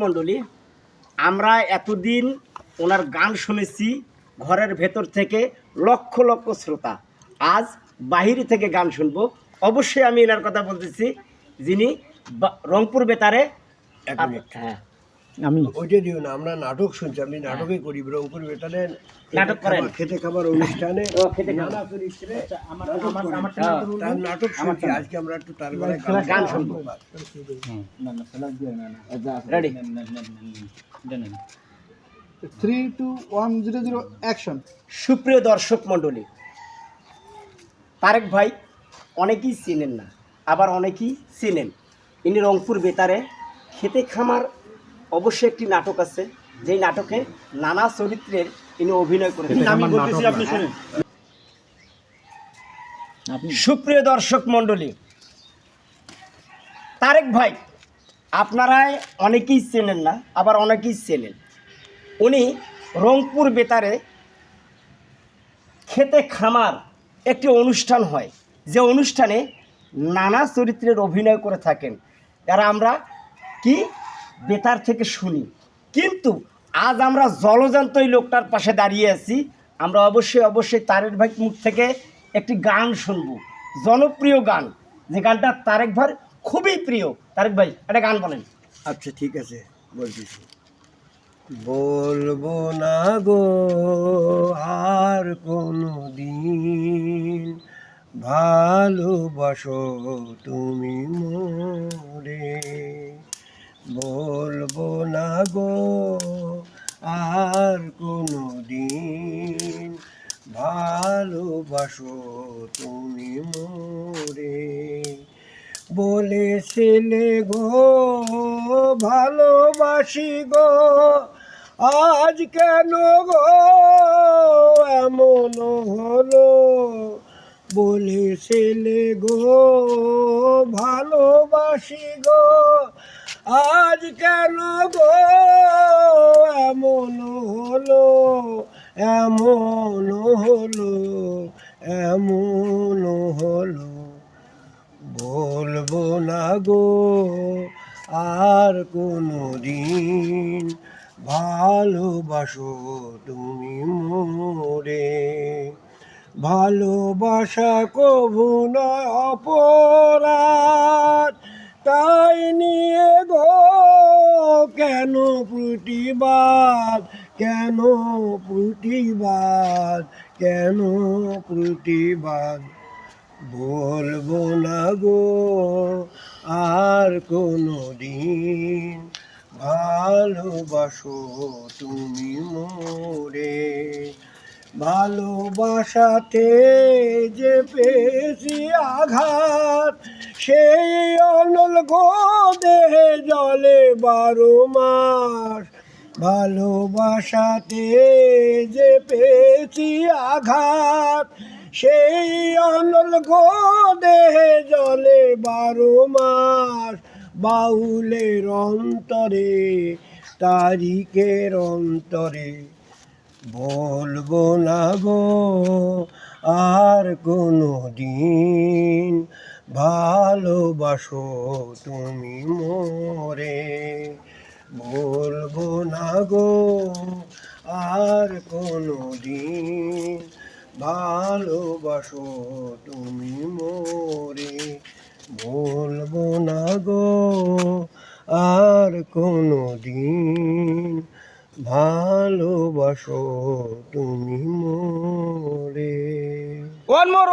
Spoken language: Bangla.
মণ্ডলী, আমরা এতদিন ওনার গান শুনেছি ঘরের ভেতর থেকে লক্ষ লক্ষ শ্রোতা। আজ বাহিরে থেকে গান শুনবো। অবশ্যই আমি এনার কথা বলতেছি, যিনি রংপুর বেতারে। হ্যাঁ, আমি ওইটা দিও না, আমরা নাটক শুনছি, আমি নাটকই করি রংপুর বেতারে। নাটক করেন? খেতে খাবার অনুষ্ঠানে নানা চরিত্রে তার নাটক শুনছি। আজকে আমরা একটু তার গলায় গান শুনবো। রেডি? 3, 2, 1, 0, 0 অ্যাকশন। সুপ্রিয় দর্শক মণ্ডলী, তারেক ভাই অনেকেই চেনেন না, আবার অনেকেই চেনেন। ইনি রংপুর বেতারে খেতে খামার অবশ্যই একটি নাটক আছে, যেই নাটকে নানা চরিত্রের ইনি অভিনয় করেছেন। সুপ্রিয় দর্শক মণ্ডলী, তারেক ভাই আপনারাই অনেকেই চেনেন না, আবার অনেকেই চেনেন। উনি রংপুর বেতারে খেতে খামার একটি অনুষ্ঠান হয়, যে অনুষ্ঠানে নানা চরিত্রের অভিনয় করে থাকেন। এরা আমরা কি বেতার থেকে শুনি, কিন্তু আজ আমরা জলজান্ত এই লোকটার পাশে দাঁড়িয়ে আছি। আমরা অবশ্যই তারেক ভাই মুখ থেকে একটি গান শুনবো, জনপ্রিয় গান, যে গানটা তারেক ভাইয়ের খুবই প্রিয়। তারেক ভাই একটা গান বলেন। আচ্ছা ঠিক আছে, বলতেছি। বলবো না গো আর কোনো দিন, ভালোবাসো তুমি মোরে। বলবো না গো আর কোনো দিন, ভালোবাসো তুমি মোরে। বলেছিলে গো ভালোবাসি গো, আজ কেন গো এমন হলো। বলেছিলে গো ভালোবাসি গো, আজ কেন গো এমন হলো, এমন হলো, এমন হলো। বলবো না গো আর কোনো দিন, ভালোবাসো তুমি মোরে। ভালোবাসা কভু নয় অপরাধ, তাই নিয়ে গো কেন প্রতিবাদ, কেন প্রতিবাদ, কেন প্রতিবাদ। বলবো না গো আর কোনো দিন, ভালোবাসো তুমি মোরে। ভালোবাসাতে যে পেয়েছি আঘাত, সেই অনল গো দেহে জলে 12 মাস। ভালোবাসাতে যে পেয়েছি আঘাত, সেই অনল গো দেহে জলে 12 মাস। বাউলের অন্তরে, তারিখের অন্তরে। বলবো না গো আর কোনো দিন, ভালোবাসো তুমি মোরে। বলবো না গো আর কোনো দিন, ভালোবাসো তুমি মোরে। বলবো না গো আর কোনো দিন, ভালোবাসো তুমি মোরে। One more